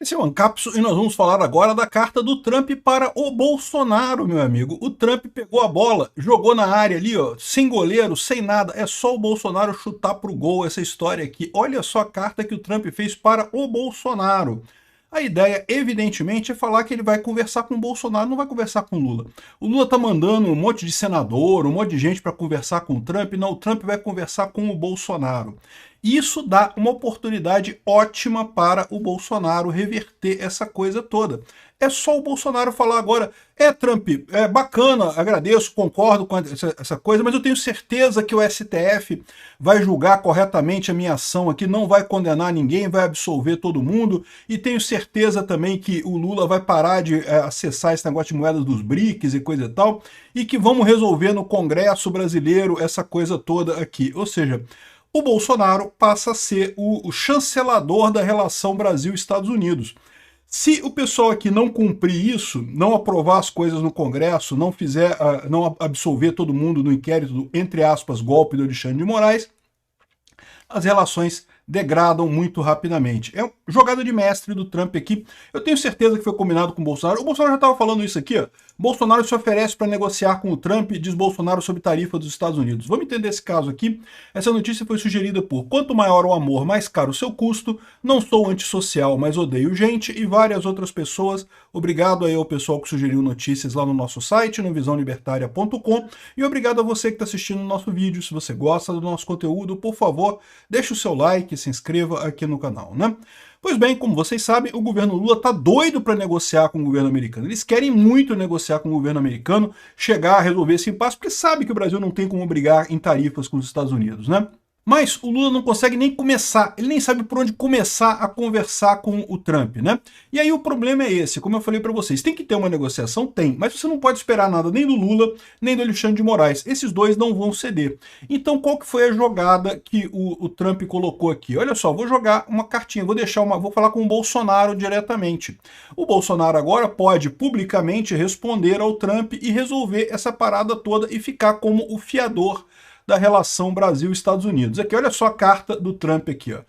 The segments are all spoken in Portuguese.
Esse é o Ancapso e nós vamos falar agora da carta do Trump para o Bolsonaro, meu amigo. O Trump pegou a bola, jogou na área ali, ó, sem goleiro, sem nada. É só o Bolsonaro chutar pro gol essa história aqui. Olha só a carta que o Trump fez para o Bolsonaro. A ideia, evidentemente, é falar que ele vai conversar com o Bolsonaro, não vai conversar com o Lula. O Lula tá mandando um monte de senador, um monte de gente para conversar com o Trump. Não, o Trump vai conversar com o Bolsonaro. Isso dá uma oportunidade ótima para o Bolsonaro reverter essa coisa toda. É só o Bolsonaro falar agora, Trump, é bacana, agradeço, concordo com essa coisa, mas eu tenho certeza que o STF vai julgar corretamente a minha ação aqui, não vai condenar ninguém, vai absolver todo mundo, e tenho certeza também que o Lula vai parar de acessar esse negócio de moedas dos BRICS e coisa e tal, e que vamos resolver no Congresso brasileiro essa coisa toda aqui. Ou seja, o Bolsonaro passa a ser o chancelador da relação Brasil-Estados Unidos. Se o pessoal aqui não cumprir isso, não aprovar as coisas no Congresso, não fizer, não absolver todo mundo no inquérito do, entre aspas, golpe do Alexandre de Moraes, as relações degradam muito rapidamente. É uma jogada de mestre do Trump aqui. Eu tenho certeza que foi combinado com o Bolsonaro. O Bolsonaro já estava falando isso aqui, ó. Bolsonaro se oferece para negociar com o Trump, diz Bolsonaro sobre tarifa dos Estados Unidos. Vamos entender esse caso aqui. Essa notícia foi sugerida por quanto maior o amor, mais caro o seu custo. Não sou antissocial, mas odeio gente e várias outras pessoas. Obrigado aí ao pessoal que sugeriu notícias lá no nosso site, no visãolibertaria.com, e obrigado a você que está assistindo o nosso vídeo. Se você gosta do nosso conteúdo, por favor, deixe o seu like, se inscreva aqui no canal, né? Pois bem, como vocês sabem, o governo Lula está doido para negociar com o governo americano. Eles querem muito negociar com o governo americano, chegar a resolver esse impasse, porque sabe que o Brasil não tem como brigar em tarifas com os Estados Unidos, né? Mas o Lula não consegue nem começar, ele nem sabe por onde começar a conversar com o Trump, né? E aí o problema é esse, como eu falei para vocês, tem que ter uma negociação? Tem, mas você não pode esperar nada nem do Lula, nem do Alexandre de Moraes. Esses dois não vão ceder. Então qual que foi a jogada que o Trump colocou aqui? Olha só, vou jogar uma cartinha, vou falar com o Bolsonaro diretamente. O Bolsonaro agora pode publicamente responder ao Trump e resolver essa parada toda e ficar como o fiador da relação Brasil-Estados Unidos. Aqui, olha só a carta do Trump aqui, ó.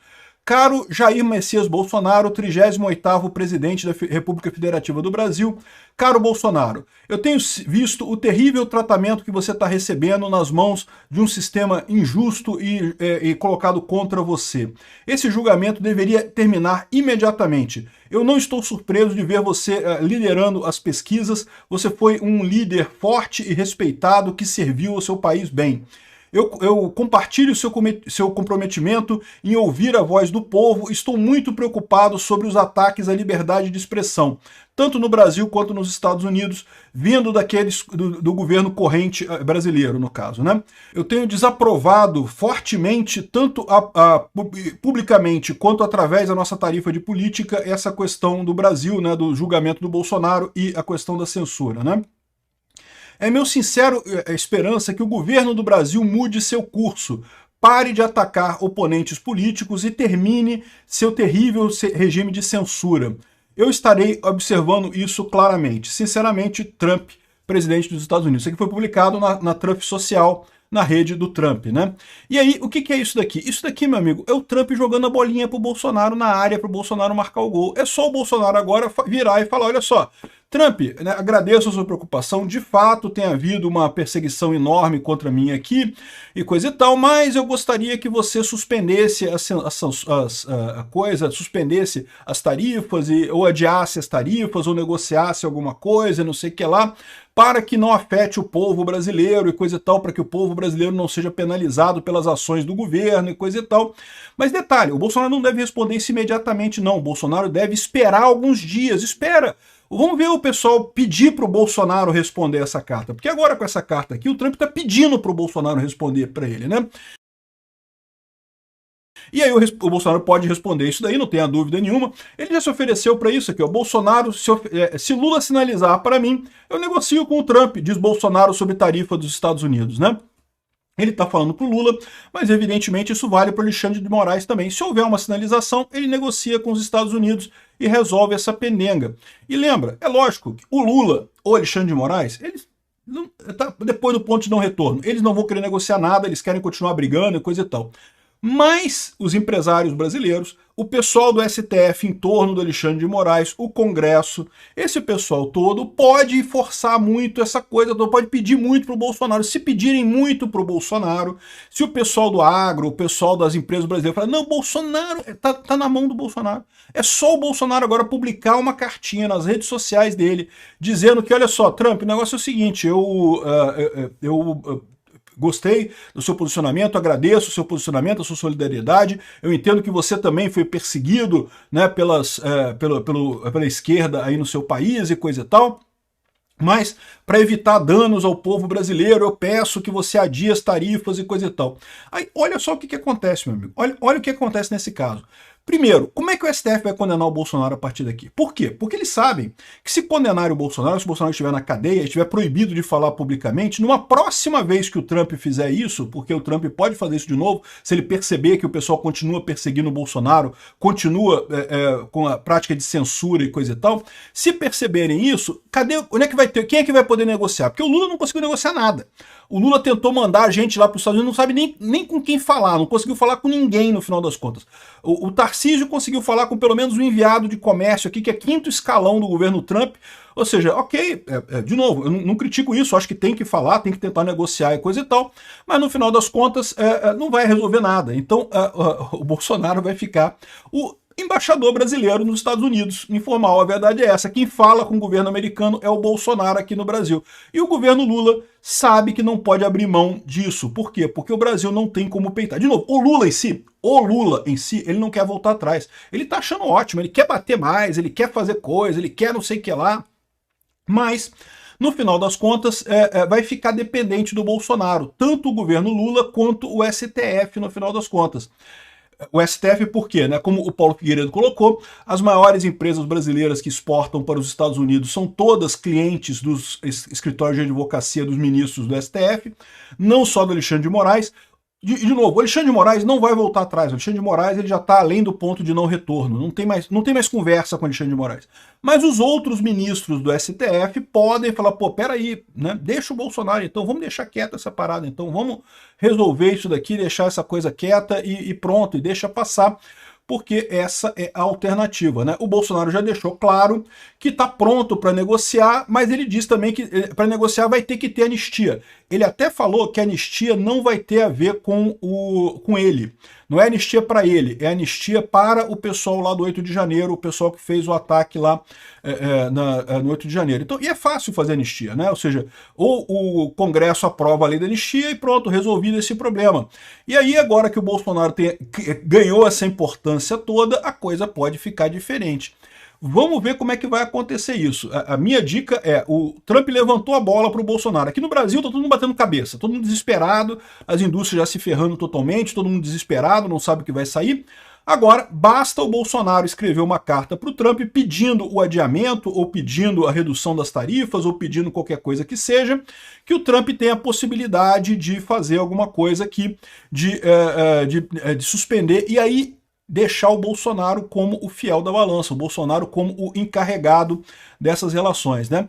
Caro Jair Messias Bolsonaro, 38º presidente da República Federativa do Brasil. Caro Bolsonaro, eu tenho visto o terrível tratamento que você está recebendo nas mãos de um sistema injusto e colocado contra você. Esse julgamento deveria terminar imediatamente. Eu não estou surpreso de ver você liderando as pesquisas. Você foi um líder forte e respeitado que serviu ao seu país bem. Eu compartilho o seu comprometimento em ouvir a voz do povo. Estou muito preocupado sobre os ataques à liberdade de expressão, tanto no Brasil quanto nos Estados Unidos, vindo do governo corrente brasileiro, no caso, né? Eu tenho desaprovado fortemente, tanto publicamente quanto através da nossa tarifa de política, essa questão do Brasil, né, do julgamento do Bolsonaro e a questão da censura, né? É meu sincero esperança que o governo do Brasil mude seu curso, pare de atacar oponentes políticos e termine seu terrível regime de censura. Eu estarei observando isso claramente. Sinceramente, Trump, presidente dos Estados Unidos. Isso aqui foi publicado na Trump Social, na rede do Trump, né? E aí, o que é isso daqui? Isso daqui, meu amigo, é o Trump jogando a bolinha pro Bolsonaro na área, pro Bolsonaro marcar o gol. É só o Bolsonaro agora virar e falar, olha só, Trump, né, agradeço a sua preocupação, de fato tem havido uma perseguição enorme contra mim aqui e coisa e tal, mas eu gostaria que você suspendesse suspendesse as tarifas ou adiasse as tarifas ou negociasse alguma coisa, não sei o que lá, para que não afete o povo brasileiro e coisa e tal, para que o povo brasileiro não seja penalizado pelas ações do governo e coisa e tal. Mas detalhe, o Bolsonaro não deve responder isso imediatamente não, o Bolsonaro deve esperar alguns dias, espera. Vamos ver o pessoal pedir para o Bolsonaro responder essa carta, porque agora com essa carta aqui o Trump está pedindo para o Bolsonaro responder para ele, né? E aí o Bolsonaro pode responder isso daí, não tenha dúvida nenhuma. Ele já se ofereceu para isso aqui, ó. Bolsonaro, se Lula sinalizar para mim, eu negocio com o Trump, diz Bolsonaro sobre tarifa dos Estados Unidos, né? Ele está falando para o Lula, mas evidentemente isso vale para o Alexandre de Moraes também. Se houver uma sinalização, ele negocia com os Estados Unidos e resolve essa pendenga. E lembra, é lógico que o Lula ou Alexandre de Moraes, eles depois do ponto de não retorno, eles não vão querer negociar nada, eles querem continuar brigando e coisa e tal. Mas os empresários brasileiros, o pessoal do STF em torno do Alexandre de Moraes, o Congresso, esse pessoal todo pode forçar muito essa coisa, pode pedir muito para o Bolsonaro. Se pedirem muito para o Bolsonaro, se o pessoal do agro, o pessoal das empresas brasileiras falar, não, Bolsonaro, tá na mão do Bolsonaro. É só o Bolsonaro agora publicar uma cartinha nas redes sociais dele, dizendo que, olha só, Trump, o negócio é o seguinte, eu gostei do seu posicionamento, agradeço o seu posicionamento, a sua solidariedade. Eu entendo que você também foi perseguido, né, pela esquerda aí no seu país e coisa e tal. Mas, para evitar danos ao povo brasileiro, eu peço que você adie as tarifas e coisa e tal. Aí, olha só o que acontece, meu amigo. Olha o que acontece nesse caso. Primeiro, como é que o STF vai condenar o Bolsonaro a partir daqui? Por quê? Porque eles sabem que se condenarem o Bolsonaro, se o Bolsonaro estiver na cadeia, estiver proibido de falar publicamente, numa próxima vez que o Trump fizer isso, porque o Trump pode fazer isso de novo, se ele perceber que o pessoal continua perseguindo o Bolsonaro, continua com a prática de censura e coisa e tal, se perceberem isso, onde é que vai ter? Quem é que vai poder negociar? Porque o Lula não conseguiu negociar nada. O Lula tentou mandar a gente lá para os Estados Unidos, não sabe nem com quem falar, não conseguiu falar com ninguém no final das contas. O Tarcísio conseguiu falar com pelo menos um enviado de comércio aqui, que é quinto escalão do governo Trump. Ou seja, ok, de novo, eu não critico isso, acho que tem que falar, tem que tentar negociar e coisa e tal, mas no final das contas não vai resolver nada. Então o Bolsonaro vai ficar o embaixador brasileiro nos Estados Unidos, informal, a verdade é essa. Quem fala com o governo americano é o Bolsonaro aqui no Brasil. E o governo Lula sabe que não pode abrir mão disso. Por quê? Porque o Brasil não tem como peitar. De novo, o Lula em si, ele não quer voltar atrás. Ele tá achando ótimo, ele quer bater mais, ele quer fazer coisa, ele quer não sei o que lá, mas no final das contas, vai ficar dependente do Bolsonaro, tanto o governo Lula quanto o STF, no final das contas. O STF por quê? Né? Como o Paulo Figueiredo colocou, as maiores empresas brasileiras que exportam para os Estados Unidos são todas clientes dos escritórios de advocacia dos ministros do STF, não só do Alexandre de Moraes. De novo, o Alexandre de Moraes não vai voltar atrás. O Alexandre de Moraes ele já está além do ponto de não retorno. Não tem mais conversa com o Alexandre de Moraes. Mas os outros ministros do STF podem falar, pô, peraí, né? Deixa o Bolsonaro, então vamos deixar quieta essa parada, então vamos resolver isso daqui, deixar essa coisa quieta e pronto, e deixa passar. Porque essa é a alternativa, né? O Bolsonaro já deixou claro que está pronto para negociar, mas ele diz também que para negociar vai ter que ter anistia. Ele até falou que a anistia não vai ter a ver com ele. Não é anistia para ele, é anistia para o pessoal lá do 8 de janeiro, o pessoal que fez o ataque lá no 8 de janeiro. Então, e é fácil fazer anistia, né? Ou seja, ou o Congresso aprova a lei da anistia e pronto, resolvido esse problema. E aí, agora que o Bolsonaro ganhou essa importância toda, a coisa pode ficar diferente. Vamos ver como é que vai acontecer isso. A minha dica é, o Trump levantou a bola para o Bolsonaro. Aqui no Brasil tá todo mundo batendo cabeça, todo mundo desesperado, as indústrias já se ferrando totalmente, todo mundo desesperado, não sabe o que vai sair. Agora, basta o Bolsonaro escrever uma carta para o Trump pedindo o adiamento, ou pedindo a redução das tarifas, ou pedindo qualquer coisa que seja, que o Trump tenha a possibilidade de fazer alguma coisa aqui, de suspender, e aí deixar o Bolsonaro como o fiel da balança, o Bolsonaro como o encarregado dessas relações, né?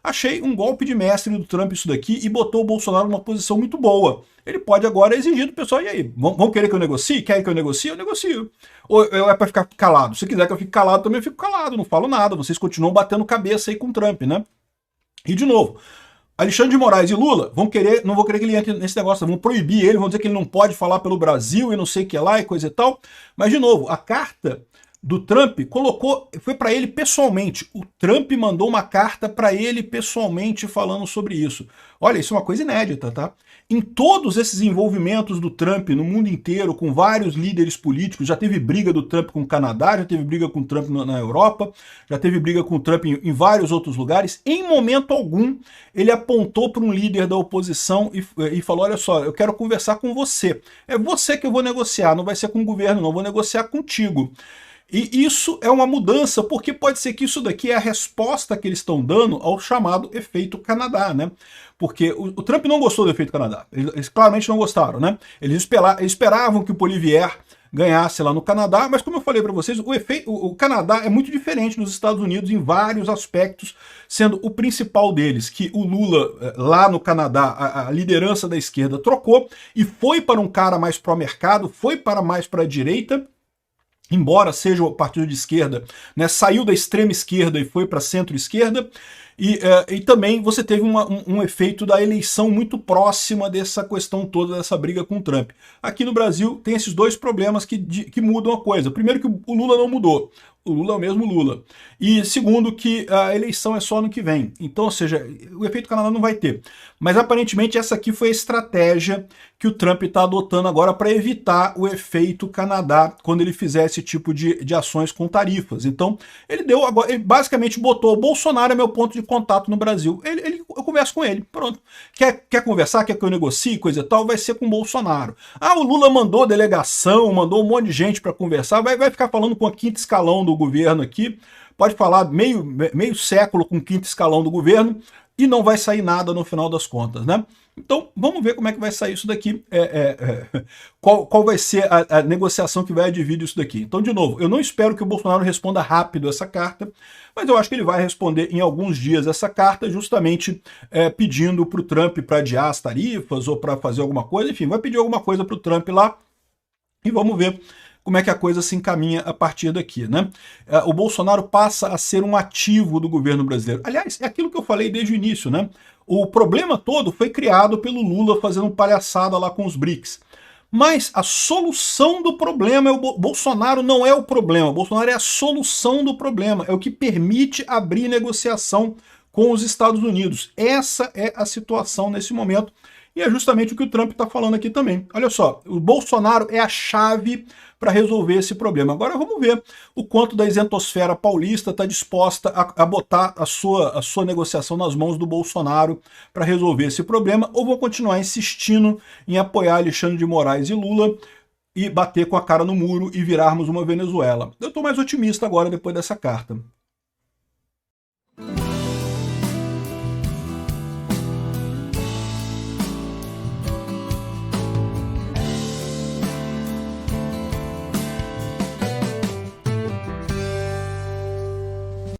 Achei um golpe de mestre do Trump isso daqui e botou o Bolsonaro numa posição muito boa. Ele pode agora exigir do pessoal, e aí, vão querer que eu negocie? Querem que eu negocie? Eu negocio. Ou é para ficar calado? Se quiser que eu fique calado, também eu fico calado, não falo nada. Vocês continuam batendo cabeça aí com o Trump, né? E de novo, Alexandre de Moraes e Lula não vão querer que ele entre nesse negócio, vão proibir ele, vão dizer que ele não pode falar pelo Brasil e não sei o que lá e coisa e tal. Mas, de novo, a carta do Trump foi para ele pessoalmente. O Trump mandou uma carta para ele pessoalmente falando sobre isso. Olha, isso é uma coisa inédita, tá? Em todos esses envolvimentos do Trump no mundo inteiro, com vários líderes políticos, já teve briga do Trump com o Canadá, já teve briga com o Trump na Europa, já teve briga com o Trump em vários outros lugares. Em momento algum, ele apontou para um líder da oposição e falou, olha só, eu quero conversar com você. É você que eu vou negociar, não vai ser com o governo, não, eu vou negociar contigo. E isso é uma mudança, porque pode ser que isso daqui é a resposta que eles estão dando ao chamado efeito Canadá, né? Porque o Trump não gostou do efeito Canadá, eles claramente não gostaram, né? Eles esperavam que o Poilievre ganhasse lá no Canadá, mas como eu falei para vocês, o Canadá é muito diferente dos Estados Unidos em vários aspectos, sendo o principal deles que o Lula, lá no Canadá, a liderança da esquerda trocou e foi para um cara mais pró-mercado, foi para mais para a direita, embora seja o partido de esquerda, né, saiu da extrema esquerda e foi para a centro-esquerda, e também você teve um efeito da eleição muito próxima dessa questão toda, dessa briga com o Trump. Aqui no Brasil tem esses dois problemas que mudam a coisa. Primeiro que o Lula não mudou. O Lula é o mesmo Lula. E segundo que a eleição é só ano que vem. Então, ou seja, o efeito Canadá não vai ter. Mas aparentemente essa aqui foi a estratégia que o Trump está adotando agora para evitar o efeito Canadá quando ele fizer esse tipo de ações com tarifas. Então, ele basicamente botou: o Bolsonaro é meu ponto de contato no Brasil. Eu converso com ele, pronto. Quer conversar, quer que eu negocie, coisa e tal, vai ser com o Bolsonaro. Ah, o Lula mandou delegação, mandou um monte de gente para conversar, vai ficar falando com a quinta escalão do governo aqui, pode falar meio século com o quinto escalão do governo e não vai sair nada no final das contas, né? Então, vamos ver como é que vai sair isso daqui, qual vai ser a negociação que vai advir isso daqui. Então, de novo, eu não espero que o Bolsonaro responda rápido essa carta, mas eu acho que ele vai responder em alguns dias essa carta, justamente pedindo para o Trump para adiar as tarifas ou para fazer alguma coisa, enfim, vai pedir alguma coisa para o Trump lá e vamos ver como é que a coisa se encaminha a partir daqui, né? O Bolsonaro passa a ser um ativo do governo brasileiro. Aliás, é aquilo que eu falei desde o início, né? O problema todo foi criado pelo Lula fazendo palhaçada lá com os BRICS. Mas a solução do problema é Bolsonaro não é o problema, o Bolsonaro é a solução do problema, é o que permite abrir negociação com os Estados Unidos. Essa é a situação nesse momento. E é justamente o que o Trump está falando aqui também. Olha só, o Bolsonaro é a chave para resolver esse problema. Agora vamos ver o quanto da isentosfera paulista está disposta a botar a sua negociação nas mãos do Bolsonaro para resolver esse problema, ou vão continuar insistindo em apoiar Alexandre de Moraes e Lula e bater com a cara no muro e virarmos uma Venezuela. Eu estou mais otimista agora depois dessa carta.